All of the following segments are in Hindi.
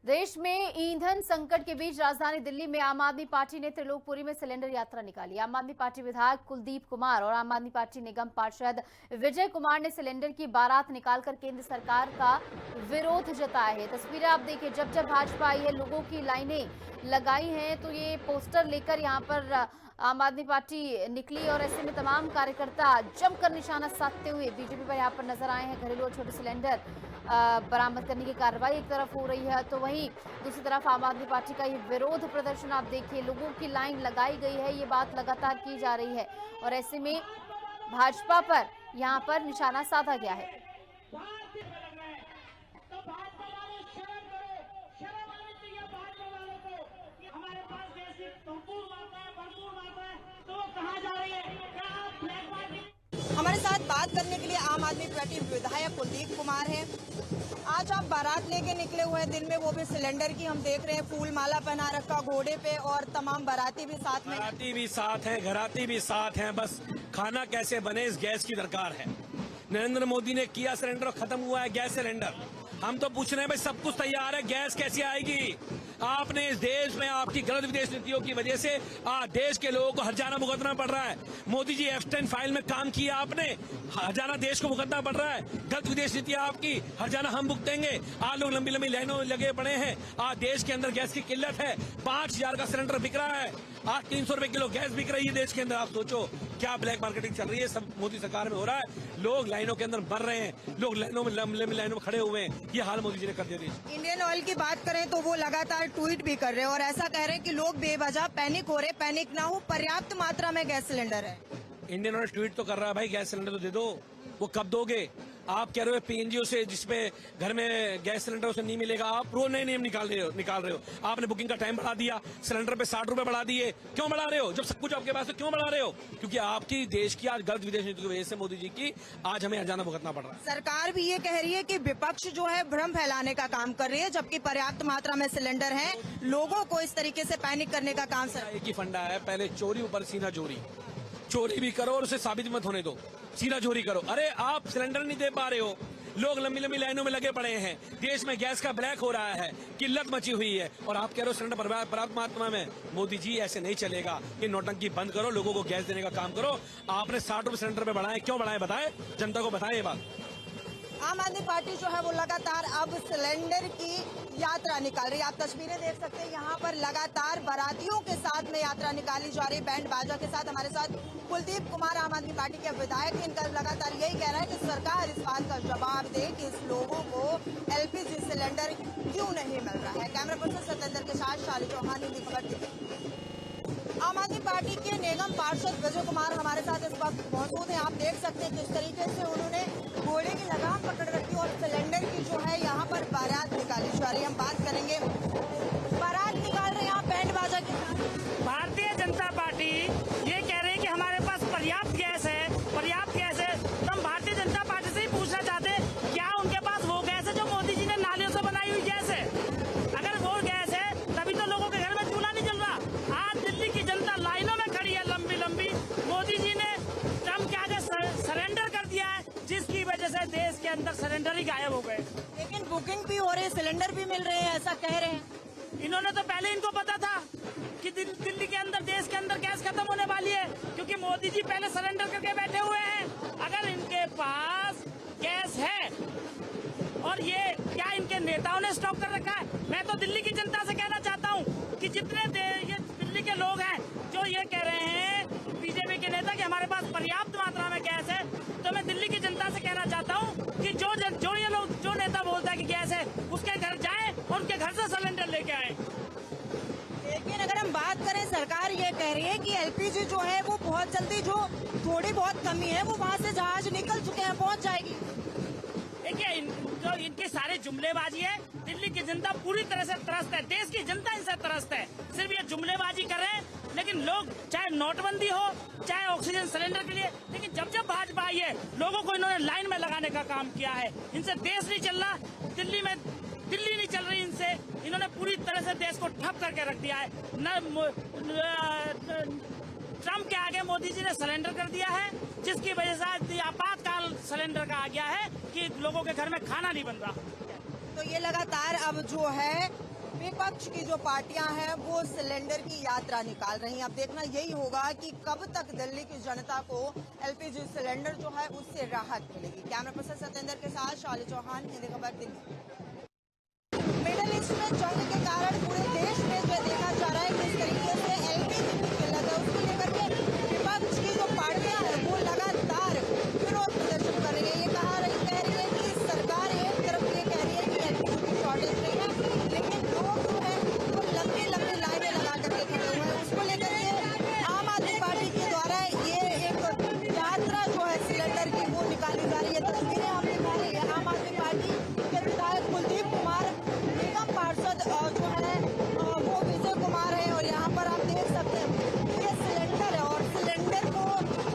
देश में ईंधन संकट के बीच राजधानी दिल्ली में आम आदमी पार्टी ने त्रिलोकपुरी में सिलेंडर यात्रा निकाली। आम आदमी पार्टी विधायक कुलदीप कुमार और आम आदमी पार्टी निगम पार्षद विजय कुमार ने सिलेंडर की बारात निकालकर केंद्र सरकार का विरोध जताया है। तस्वीरें आप देखिए, जब जब भाजपा आई है लोगों की लाइनें लगाई हैं, तो ये पोस्टर लेकर यहाँ पर आम आदमी पार्टी निकली और ऐसे में तमाम कार्यकर्ता जमकर निशाना साधते हुए बीजेपी पर यहाँ पर नजर आए हैं। घरेलू और छोटे सिलेंडर बरामद करने की कार्रवाई एक तरफ हो रही है, तो वहीं दूसरी तरफ आम आदमी पार्टी का ये विरोध प्रदर्शन आप देखिए, लोगों की लाइन लगाई गई है, ये बात लगातार की जा रही है और ऐसे में भाजपा पर यहाँ पर निशाना साधा गया है। हमारे साथ बात करने के लिए आम आदमी पार्टी विधायक कुलदीप कुमार हैं। आज आप बारात लेके निकले हुए हैं दिन में, वो भी सिलेंडर की। हम देख रहे हैं फूल माला पहना रखा घोड़े पे और तमाम बाराती भी साथ में। बाराती भी साथ है, घराती भी साथ हैं। बस खाना कैसे बने इस गैस की दरकार है। नरेंद्र मोदी ने किया सिलेंडर, खत्म हुआ है गैस सिलेंडर। हम तो पूछ रहे हैं भाई, सब कुछ तैयार है, गैस कैसे आएगी? आपने इस देश में आपकी गलत विदेश नीतियों की वजह से देश के लोगों को हर्जाना भुगतना पड़ रहा है। मोदी जी एफ-10 फाइल में काम किया आपने, हर्जाना देश को भुगतना पड़ रहा है। गलत विदेश नीतियां आपकी, हर्जाना हम भुगतेंगे। आज लोग लंबी लंबी लाइनों में लगे पड़े हैं। आज देश के अंदर गैस की किल्लत है। 5,000 का सिलेंडर बिक रहा है, आज 300 रुपए किलो गैस बिक रही है देश के अंदर। आप सोचो क्या ब्लैक मार्केटिंग चल रही है, सब मोदी सरकार में हो रहा है। लोग लाइनों के अंदर मर रहे हैं, लोग लाइनों में लंबी लाइनों में खड़े हुए हैं। ये हाल मोदी जी ने कर दिया देश। इंडियन ऑयल की बात करें तो वो लगातार ट्वीट भी कर रहे हैं और ऐसा कह रहे हैं कि लोग बेवजह पैनिक हो रहे। पैनिक ना हो, पर्याप्त मात्रा में गैस सिलेंडर है। इंडियन ऑयल ट्वीट तो कर रहा है भाई, गैस सिलेंडर तो दे दो। वो कब दोगे? आप कह रहे हो पीएनजी से, जिसपे घर में गैस सिलेंडर उसे नहीं मिलेगा, आप रोज नए नियम निकाल रहे हो। आपने बुकिंग का टाइम बढ़ा दिया, सिलेंडर पे 60 रुपए बढ़ा दिए। क्यों बढ़ा रहे हो जब सब कुछ आपके पास है? क्यों बढ़ा रहे हो? क्योंकि आपकी देश की आज गलत विदेश नीति की वजह से मोदी जी की आज हमें हर्जाना भुगतना पड़ रहा है। सरकार भी ये कह रही है कि विपक्ष जो है भ्रम फैलाने का काम कर रही है, जबकि पर्याप्त मात्रा में सिलेंडर है। लोगों को इस तरीके से पैनिक करने का काम एक ही फंडा है, पहले चोरी ऊपर सीना चोरी। चोरी भी करो और उसे साबित मत होने दो, सीना चोरी करो। अरे आप सिलेंडर नहीं दे पा रहे हो, लोग लंबी लंबी लाइनों में लगे पड़े हैं, देश में गैस का ब्लैक हो रहा है, किल्लत मची हुई है, और आप कह रहे हो सिलेंडर पर्याप्त मात्रा में। मोदी जी ऐसे नहीं चलेगा, ये नौटंकी बंद करो, लोगों को गैस देने का काम करो। आपने 60 रुपए सिलेंडर पे बढ़ाए, क्यों बढ़ाए बताएं, जनता को बताएं ये बात। आम आदमी पार्टी जो है वो लगातार अब सिलेंडर की यात्रा निकाल रही है। आप तस्वीरें देख सकते हैं, यहाँ पर लगातार बारातियों के साथ में यात्रा निकाली जा रही है, बैंड बाजा के साथ। हमारे साथ कुलदीप कुमार आम आदमी पार्टी के विधायक, इनका लगातार यही कह रहा है कि सरकार इस बात का जवाब दे कि इस लोगों को एलपीजी सिलेंडर क्यों नहीं मिल रहा है। कैमरा पर्सन सत्येंद्र के साथ शाली चौहान, हिंदी खबर दिल्ली। आम आदमी पार्टी के निगम पार्षद विजय कुमार हमारे साथ इस वक्त मौजूद हैं। आप देख सकते हैं किस तरीके से उन्होंने घोड़े की लगाम पकड़ रखी और सिलेंडर की जो है यहाँ पर बारात निकाली जा रही है। हम बात करेंगे, बारात निकाल रहे हैं यहाँ बैंड बाजा के साथ। भारतीय जनता पार्टी ये कह रही है कि हमारे पास पर्याप्त गैस है, पर्याप्त गैस है। तो हम भारतीय जनता पार्टी से ही पूछना चाहते हैं, क्या उनके पास वो गैस है जो मोदी जी ने नालियों से बनाई हुई गैस है? अगर वो गैस है तभी तो लोगों के घर में चूल्हा नहीं जल रहा। आज दिल्ली की जनता लाइनों में खड़ी है लंबी लंबी। मोदी जी ने ट्रम्प के आगे सरेंडर कर दिया है, जिसकी वजह से देश के अंदर सिलेंडर ही गायब हो गए। लेकिन बुकिंग भी हो रही है, सिलेंडर भी मिल रहे हैं, ऐसा कह रहे हैं। इन्होंने तो पहले इनको पता था कि दिल्ली के अंदर, देश के अंदर गैस खत्म होने वाली है, क्योंकि मोदी जी पहले सरेंडर करके बैठे हुए हैं। अगर इनके पास गैस है और ये क्या इनके नेताओं ने स्टॉक कर रखा है? मैं तो दिल्ली की जनता से कहना चाहता हूँ कि जितने ये दिल्ली के लोग हैं जो ये कह रहे हैं बीजेपी के नेता कि हमारे पास पर्याप्त मात्रा में गैस है, तो मैं दिल्ली की जनता से कहना चाहता हूँ कि जो नेता बोलता है कि गैस है, उसके घर जाए और उनके घर से सिलेंडर लेके आए। लेकिन अगर हम बात करें, सरकार ये कह रही है कि एलपीजी जो है वो बहुत जल्दी, जो थोड़ी बहुत कमी है वो वहाँ से जहाज निकल चुके हैं, पहुँच जाएगी। देखिए, जो इनकी सारी जुमलेबाजी है, दिल्ली की जनता पूरी तरह से त्रस्त है, देश की जनता इनसे त्रस्त है। सिर्फ ये जुमलेबाजी कर रहे हैं, लेकिन लोग, चाहे नोटबंदी हो, चाहे ऑक्सीजन सिलेंडर के लिए, लेकिन जब जब भाजपा आई है लोगों को इन्होंने लाइन में लगाने का काम किया है। इनसे देश नहीं चल रहा, दिल्ली नहीं चल रही इनसे। इन्होंने पूरी तरह से देश को ठप करके रख दिया है। ट्रम्प के आगे मोदी जी ने सिलेंडर कर दिया है, जिसकी वजह से आपातकाल सिलेंडर का आ गया है कि लोगों के घर में खाना नहीं बन रहा। तो ये लगातार अब जो है विपक्ष की जो पार्टियां हैं वो सिलेंडर की यात्रा निकाल रही हैं। अब देखना यही होगा कि कब तक दिल्ली की जनता को एलपीजी सिलेंडर जो है उससे राहत मिलेगी। कैमरा पर्सन सत्येंद्र के साथ शाली चौहान, हिंदी खबर, दिल्ली। मिडिल ईस्ट में जंग के कारण पूरे देश में जो देखा जा रहा है किस तरीके से एलपीजी की किल्लत है, उसको लेकर के विपक्ष की जो पार्टियां हैं वो लगातार विरोध प्रदर्शन कर रही है। ये कह रही है कि सरकार एक तरफ ये कह रही है कि एलपीजी की शॉर्टेज नहीं है, लेकिन लोग जो है वो लंबी लंबी लाइनें लगा करके खड़े हुए हैं। उसको लेकर के आम आदमी पार्टी के द्वारा ये एक यात्रा जो है सिलेंडर की वो निकाली जा रही है। तस्वीरें हम दिखा रही है। आम आदमी पार्टी के विधायक कुलदीप कुमार, निगम पार्षद जो है वो विजय कुमार है, और यहाँ पर आप देख सकते हैं ये सिलेंडर है और सिलेंडर को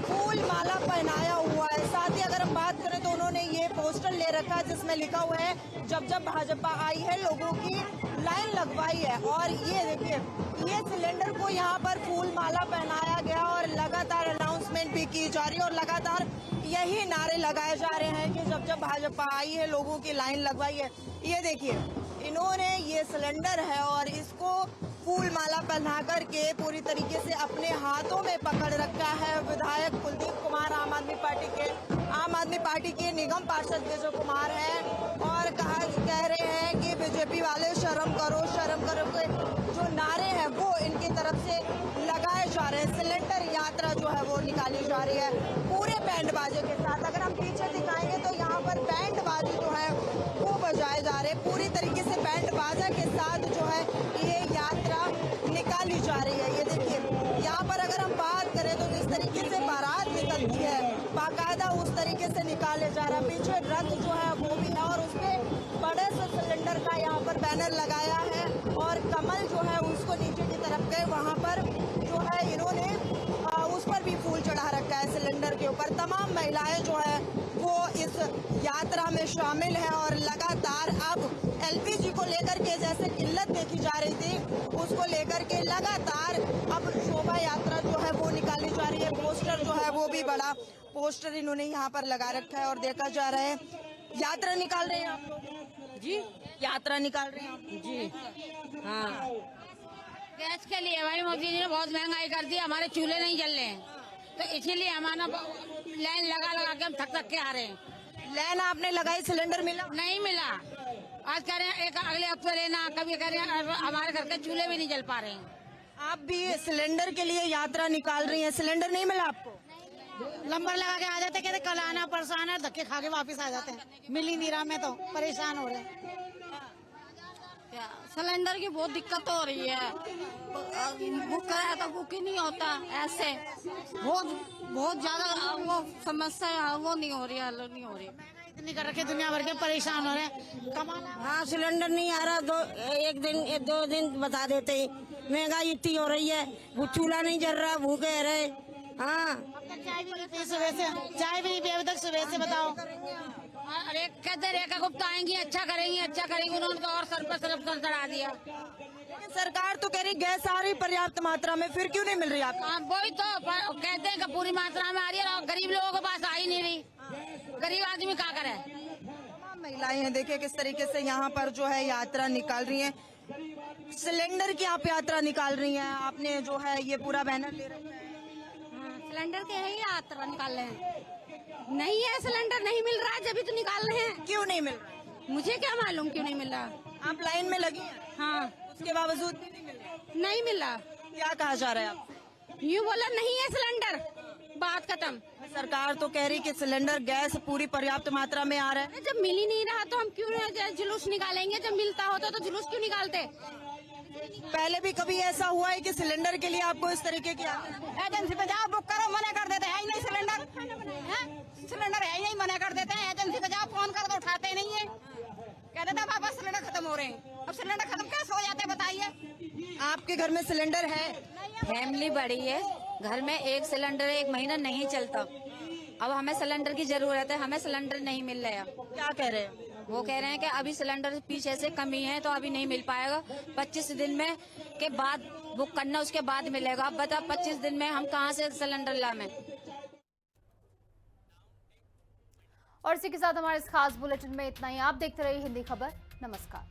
फूल माला पहनाया हुआ है। साथ ही अगर हम बात करें तो उन्होंने ये पोस्टर ले रखा है जिसमें लिखा हुआ है जब जब भाजपा आई है लोगों की लाइन लगवाई है। और ये देखिए ये सिलेंडर को यहाँ पर फूल माला पहनाया गया और लगातार अनाउंसमेंट भी की जा रही है और लगातार यही नारे लगाए जा रहे हैं कि जब जब भाजपा आई है लोगों की लाइन लगवाई है। ये देखिए इन्होंने ये सिलेंडर है और इसको फूल माला पहना करके पूरी तरीके से अपने हाथों में पकड़ रखा है विधायक कुलदीप कुमार, आम आदमी पार्टी के निगम पार्षद विजय कुमार हैं, और कह रहे हैं कि बीजेपी वाले शर्म करो के जो नारे हैं वो इनकी तरफ से लगाए जा रहे हैं। सिलेंडर यात्रा जो है वो निकाली जा रही है पूरे बैंड बाजे के साथ। अगर हम पीछे दिखाएंगे तो यहाँ पर बैंड बाजे जो है वो बजाए जा रहे हैं। पूरी तरीके से बैंड बाजा के साथ जो है ये यात्रा निकाली जा रही है। ये देखिए यहाँ पर अगर हम बात करें तो जिस तरीके से बारात निकलती है बाकायदा उस तरीके से निकाले जा रहा है। पीछे रथ जो है वो भी है और उसपे बड़े से सिलेंडर का यहाँ पर बैनर लगाया है और कमल जो है उसको नीचे की तरफ गए वहाँ पर जो है इन्होंने उस पर भी फूल चढ़ा रखा है सिलेंडर के ऊपर। तमाम महिलाएं जो है वो इस यात्रा में शामिल हैं और लगातार अब एलपीजी को लेकर के जैसे किल्लत देखी जा रही थी उसको लेकर के लगातार अब शोभा यात्रा जो है वो निकाली जा रही है। पोस्टर जो है वो भी बड़ा पोस्टर इन्होंने यहाँ पर लगा रखा है और देखा जा रहा है यात्रा निकाल रहे हैं आप लोग जी, यात्रा निकाल रहे हैं आप जी। हाँ, गैस के लिए भाई मोदी जी ने बहुत महंगाई कर दी, हमारे चूल्हे नहीं जल रहे हैं तो इसीलिए हमारा लाइन लगा के हम थक के आ रहे हैं। लाइन आपने लगाई, सिलेंडर मिला नहीं मिला। आज कह रहे हैं एक अगले हफ्ते लेना, कभी कह रहे हैं हमारे घर के चूल्हे भी नहीं जल पा रहे हैं। आप भी सिलेंडर के लिए यात्रा निकाल रही हैं, सिलेंडर नहीं मिला आपको? नंबर लगा के आ जाते, कहते कल आना परसों आना, धक्के खा के वापस आ जाते हैं। मिल ही नहीं रहा, मैं तो परेशान हो रहे हैं। सिलेंडर की बहुत दिक्कत हो रही है, बुक कराया तो बुक ही नहीं होता, ऐसे बहुत ज्यादा वो समस्या है, वो नहीं हो रही, हल नहीं हो रही। इतनी कर रखे दुनिया भर के परेशान हो रहे हैं। कमाल। हाँ, सिलेंडर नहीं आ रहा, एक दिन 2 दिन बता देते। महंगाई इतनी हो रही है, वो चूल्हा नहीं जल रहा, भूखे रहे। हाँ, चाय भी नहीं पी सुबह से, चाय भी नहीं पी अभी तक सुबह से, बताओ। अरे कहते रेखा गुप्ता आएंगी, अच्छा करेंगी, उन्होंने तो और सर पर चढ़ा दिया। सरकार तो कह रही गैस आ रही पर्याप्त मात्रा में, फिर क्यों नहीं मिल रही आपको? हाँ, वही तो कहते हैं कि पूरी मात्रा में आ रही है और गरीब लोगों के पास आ ही नहीं रही। गरीब आदमी क्या करे? तमाम महिलाएं हैं, देखिए किस तरीके से यहाँ पर जो है यात्रा निकाल रही हैं। सिलेंडर की आप यात्रा निकाल रही हैं, आपने जो है ये पूरा बैनर ले रखा है। सिलेंडर के ही यात्रा निकाल रहे हैं। नहीं है सिलेंडर, नहीं मिल रहा है, जब भी तो निकाल रहे हैं। क्यों नहीं मिल रहा? मुझे क्या मालूम क्यों नहीं मिल रहा। आप लाइन में लगी हैं, हाँ, उसके बावजूद भी नहीं मिल रहा? नहीं मिल रहा। क्या कहा जा रहा है आपसे? यूँ बोला नहीं है सिलेंडर, बात खत्म। सरकार तो कह रही कि सिलेंडर गैस पूरी पर्याप्त मात्रा में आ रहा है। जब मिल ही नहीं रहा तो हम क्यों जुलूस निकालेंगे? जब मिलता होता तो जुलूस क्यों निकालते? पहले भी कभी ऐसा हुआ है कि सिलेंडर के लिए आपको इस तरीके की एजेंसी पे जाओ, बुक करो, मना कर देते हैं ही नहीं सिलेंडर। सिलेंडर है ही नहीं, मना कर देते हैं। एजेंसी पे जाओ, फोन कर तो उठाते ही नहीं है। कहते थे बाबा सिलेंडर खत्म हो रहे हैं, अब सिलेंडर खत्म कैसे हो जाते बताइए। आपके घर में सिलेंडर है? फैमिली बड़ी है, घर में एक सिलेंडर 1 महीना नहीं चलता। अब हमें सिलेंडर की जरूरत है, हमें सिलेंडर नहीं मिल रहा। क्या कह रहे हैं? वो कह रहे हैं कि अभी सिलेंडर पीछे से कमी है तो अभी नहीं मिल पाएगा, 25 दिन में के बाद बुक करना, उसके बाद मिलेगा। अब बता 25 दिन में हम कहाँ से सिलेंडर लाएं? और इसी के साथ हमारे इस खास बुलेटिन में इतना ही। आप देखते रहिए हिंदी खबर। नमस्कार।